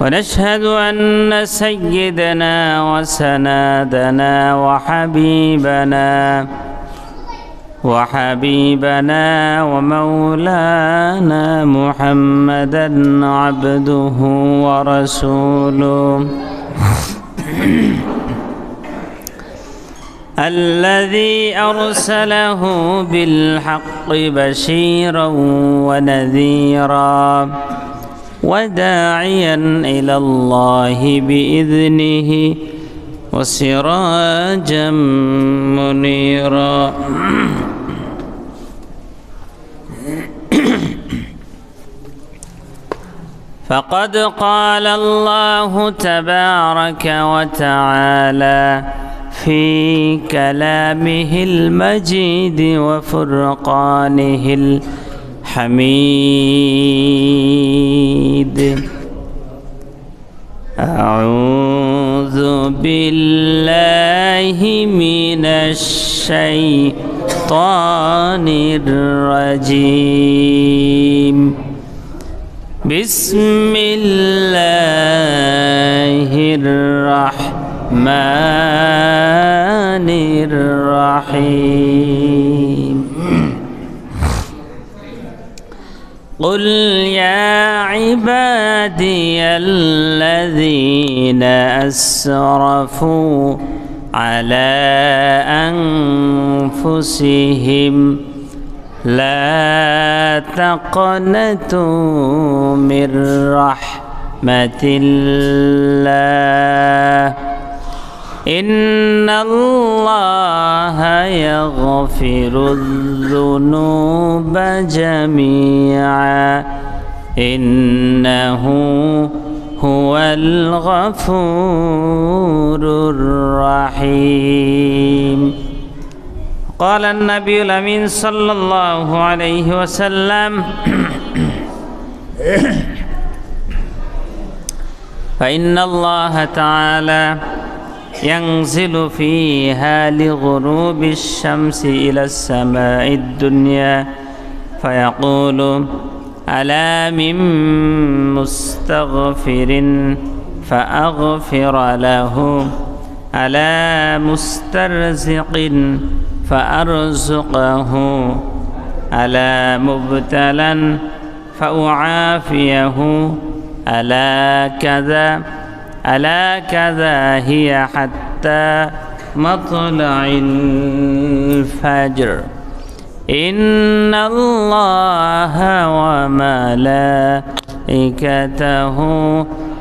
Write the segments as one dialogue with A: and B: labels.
A: ونشهد أن سيدنا وسندنا وحبيبنا ومولانا محمدا عبده ورسوله الذي أرسله بالحق بشيرا ونذيرا وداعيا إلى الله بإذنه وسراجا منيرا فقد قال الله تبارك وتعالى في كلامه المجيد وفرقانه الحميد أعوذ بالله من الشيطان الرجيم بسم الله الرحمن الرحيم قل يا عبادي الذين أسرفوا على أنفسهم لا تقنطوا من رحمة الله إن الله يغفر الذنوب جميعا إنه هو الغفور الرحيم قال النبي الأمين صلى الله عليه وسلم فإن الله تعالى ينزل فيها لغروب الشمس إلى السماء الدنيا فيقول ألا من مستغفر فأغفر له ألا مسترزق فأرزقه ألا مبتلا فأعافيه ألا كذا هي حتى مطلع الفجر إن الله وملائكته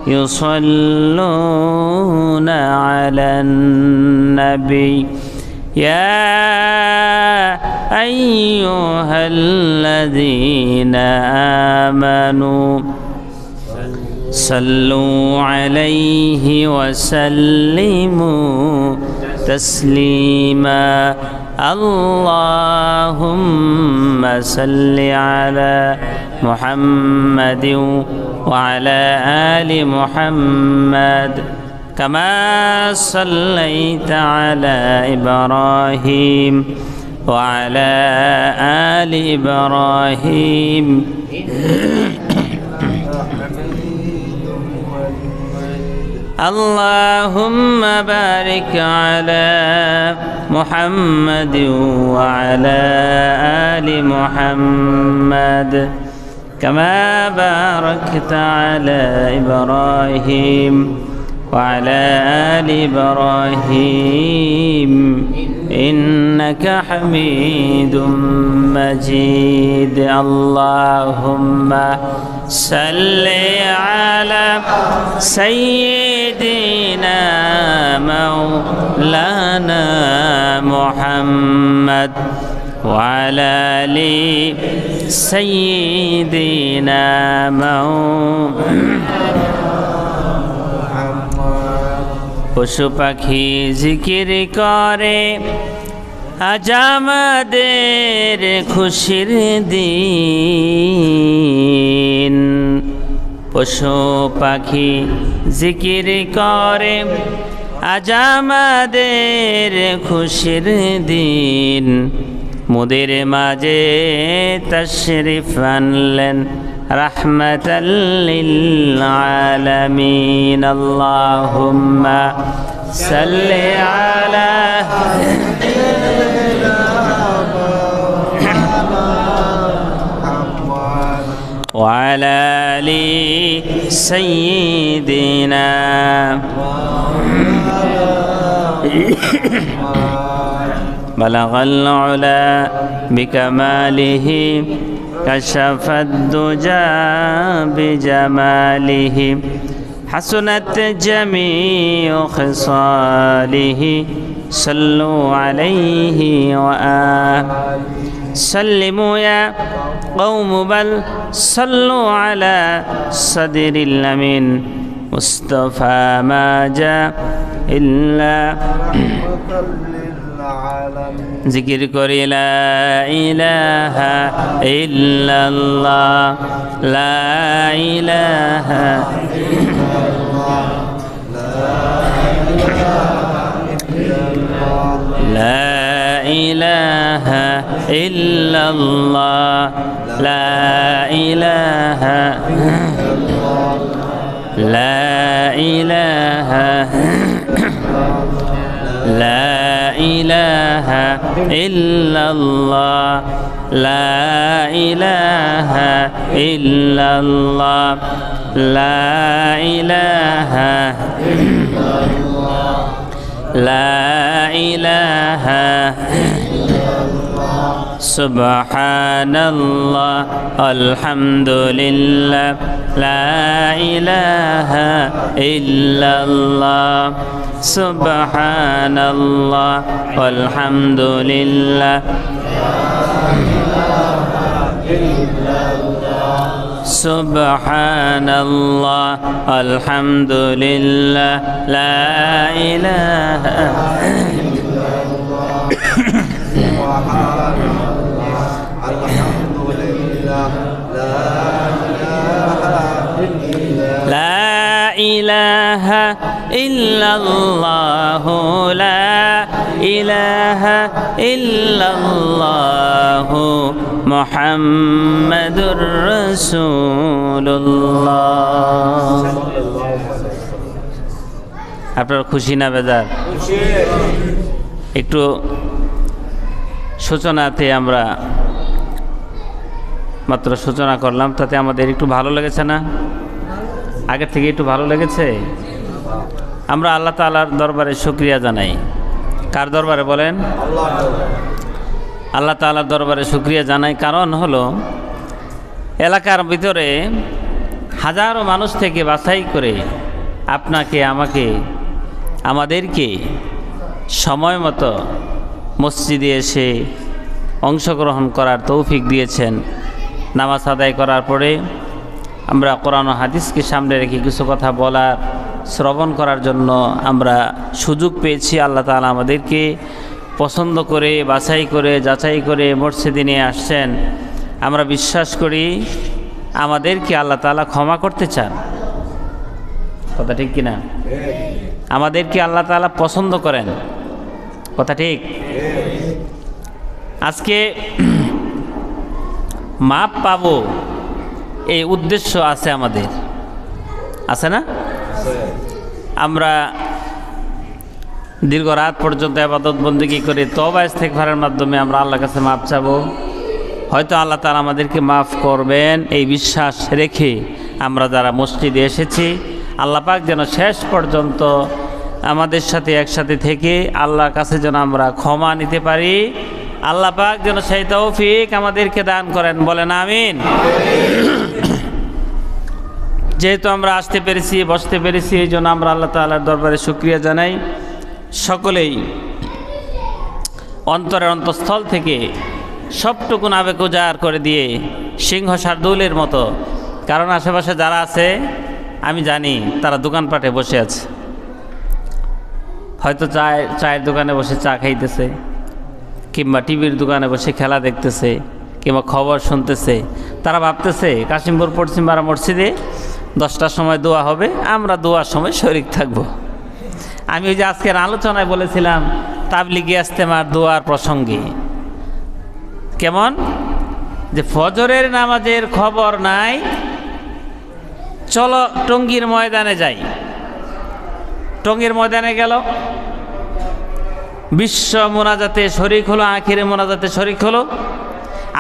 A: يصلون على النبي يا أيها الذين آمنوا صلوا عليه وسلموا تسليما اللهم صل على محمد وعلى آل محمد كما صليت على إبراهيم وعلى آل إبراهيم اللهم بارك على محمد وعلى آل محمد كما باركت على إبراهيم وعلى آل إبراهيم إنك حميد مجيد اللهم صل على سيدنا مولانا محمد وعلى آل سيدنا পশু পাখি জিকির করে আজ আমাদের খুশির দিন পশু পাখি জিকির করে আজ আমাদের খুশির দিন মোদের মাঝে তাশরিফ আনলেন রাহমাতাল লিল আলামিন। আল্লাহুম্মা সাল্লি আলা وعلى آل سيدنا بلغ العلا بكماله كشف الدجى بجماله حسنت جميع خصاله صلوا عليه سلموا يا قوم بل صلوا على صدر الأمين مصطفى ما جاء إلا ذكر করি لا إله إلا الله لا إله إلا الله لا إله إلا الله لا إله لا إله لا إله إلا الله لا إله إلا الله لا إله إلا الله لا إله سبحان الله الحمد لله لا إله إلا الله سبحان الله والحمد لله سبحان الله الحمد لله لا إله إلا الله سبحان الله الحمد لله لا إله إلا الله لا إله إلا الله محمد رسول الله আপনারা খুশি না বেজার? একটু সূচনাতে আমরা মাত্র সূচনা করলাম, তাতে আমাদের একটু ভালো লেগেছে না? আগের থেকে একটু ভালো লেগেছে? আমরা আল্লাহ তাআলার দরবারে শুকরিয়া জানাই। কার দরবারে বলেন? আল্লাহ তাআলার দরবারে শুকরিয়া জানাই। কারণ হলো এলাকার ভিতরে হাজারো মানুষ থেকে বাছাই করে আপনাকে আমাকে আমাদেরকে সময় মতো মসজিদে এসে অংশগ্রহণ করার তৌফিক দিয়েছেন। নামাজ আদায় করার পরে আমরা কোরআন ও হাদিসকে সামনে রেখে কিছু কথা বলার, শ্রবণ করার জন্য আমরা সুযোগ পেয়েছি। আল্লাহ তাআলা আমাদেরকে পছন্দ করে, বাছাই করে, যাচাই করে মসজিদে নিয়ে আসছেন। আমরা বিশ্বাস করি আমাদেরকে আল্লাহ তাআলা ক্ষমা করতে চান। কথা ঠিক কিনা? আমাদেরকে আল্লাহ তাআলা পছন্দ করেন। কথা ঠিক? আজকে মাপ পাবো এই উদ্দেশ্য আছে আমাদের, আছে না? আমরা দীর্ঘ রাত পর্যন্ত ইবাদত বন্দেগী করে তওবা ইস্তেগফারের মাধ্যমে আমরা আল্লাহর কাছে মাপ চাবো। হয়তো আল্লাহ তাআলা আমাদেরকে মাফ করবেন এই বিশ্বাস রেখে আমরা যারা মসজিদে এসেছি, আল্লাহ পাক যেন শেষ পর্যন্ত আমাদের সাথে একসাথে থেকে আল্লাহর কাছে যেন আমরা ক্ষমা নিতে পারি। আল্লাহ পাক যেন সেই তৌফিক আমাদেরকে দান করেন। বলেন আমিন। যেহেতু আমরা আসতে পেরেছি, বসতে পেরেছি, এই জন্য আমরা আল্লাহ তাআলার দরবারে শুকরিয়া জানাই। সকলেই অন্তরের অন্তঃস্থল থেকে সবটুকুন আবেগ উজাড় করে দিয়ে সিংহ শার্দুলের মতো, কারণ আশেপাশে যারা আছে আমি জানি তারা দোকানপাটে বসে আছে, হয়তো চায়ের দোকানে বসে চা খাইতেছে, কিংবা টিভির দোকানে বসে খেলা দেখতেছে, কিংবা খবর শুনতেছে। তারা ভাবতেছে কাশিমপুর পশ্চিমপাড়া মসজিদে 10টার সময় দোয়া হবে, আমরা দোয়ার সময় শরীক থাকব। আমি ওই যে আজকের আলোচনায় বলেছিলাম তাবলিগি ইজতেমার দোয়ার প্রসঙ্গে, কেমন যে ফজরের নামাজের খবর নাই, চলো টঙ্গীর ময়দানে যাই। টঙ্গীর ময়দানে গেল, বিশ্ব মোনাজাতে শরিক হলো, আখিরে মোনাজাতে শরিক হলো।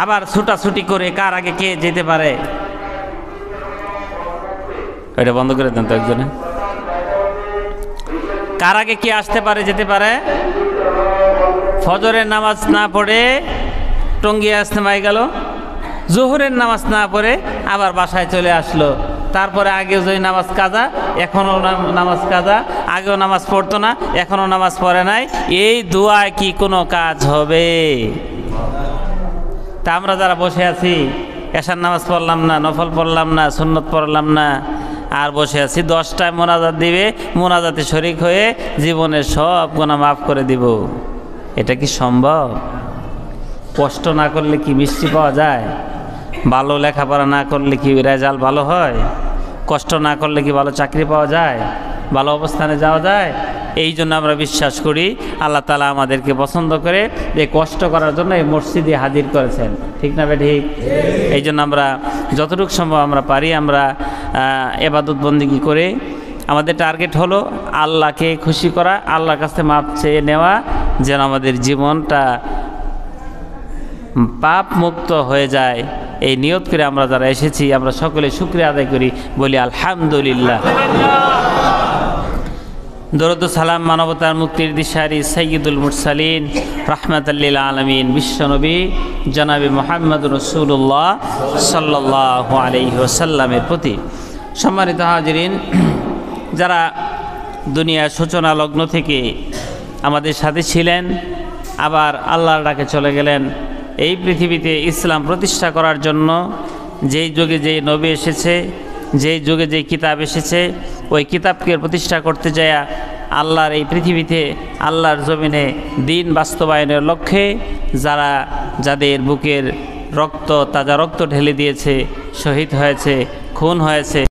A: আবার ছুটাছুটি করে কার আগে কে যেতে পারে, এটা বন্ধ করে দেন তো একজনে। কার আগে কে আসতে পারে, যেতে পারে? ফজরের নামাজ না পড়ে টঙ্গী ইজতেমায় গেল, জোহরের নামাজ না পড়ে আবার বাসায় চলে আসলো। তারপরে আগেও যদি নামাজ কাজা, এখনও নামাজ কাজা, আগেও নামাজ পড়তো না, এখনও নামাজ পড়ে নাই। এই দোয়ায় কি কোনো কাজ হবে? তা আমরা যারা বসে আছি, এশার নামাজ পড়লাম না, নফল পড়লাম না, সুন্নত পড়লাম না, আর বসে আছি 10টায় মোনাজাত দিবে, মোনাজাতে শরিক হয়ে জীবনের সব গুনাহ মাফ করে দিব, এটা কি সম্ভব? কষ্ট না করলে কি মিষ্টি পাওয়া যায়? ভালো লেখাপড়া না করলে কি রেজাল্ট ভালো হয়? কষ্ট না করলে কি ভালো চাকরি পাওয়া যায়? ভালো অবস্থানে যাওয়া যায়? এই জন্য আমরা বিশ্বাস করি আল্লাহ তাআলা আমাদেরকে পছন্দ করে যে কষ্ট করার জন্য এই মসজিদে হাজির করেছেন, ঠিক না ঠিক? এই জন্য আমরা যতটুকু সম্ভব আমরা পারি আমরা ইবাদত বন্দেগী করে আমাদের টার্গেট হলো আল্লাহকে খুশি করা, আল্লাহর কাছে মাপ চেয়ে নেওয়া, যেন আমাদের জীবনটা পাপ মুক্ত হয়ে যায়। এই নিয়ত করে আমরা যারা এসেছি আমরা সকলে শুকরিয়া আদায় করি, বলি আলহামদুলিল্লাহ। দরুদ সালাম মানবতার মুক্তির দিশারি সাইয়্যিদুল মুরসালিন রাহমাতাল লিল আলামিন বিশ্বনবী জনাবে মুহাম্মদ রাসূলুল্লাহ সাল্লাল্লাহু আলাইহি ওয়াসাল্লামের প্রতি। সম্মানিত হাজিরিন, যারা দুনিয়ার সূচনা লগ্ন থেকে আমাদের সাথে ছিলেন, আবার আল্লাহর ডাকে চলে গেলেন, এই পৃথিবীতে ইসলাম প্রতিষ্ঠা করার জন্য যেই যুগে যেই নবী এসেছে, যেই যুগে যেই কিতাব এসেছে, ওই কিতাবকে প্রতিষ্ঠা করতে যায় আল্লাহর এই পৃথিবীতে আল্লাহর জমিনে দিন বাস্তবায়নের লক্ষ্যে যাদের বুকের রক্ত, তাজা রক্ত ঢেলে দিয়েছে, শহীদ হয়েছে, খুন হয়েছে,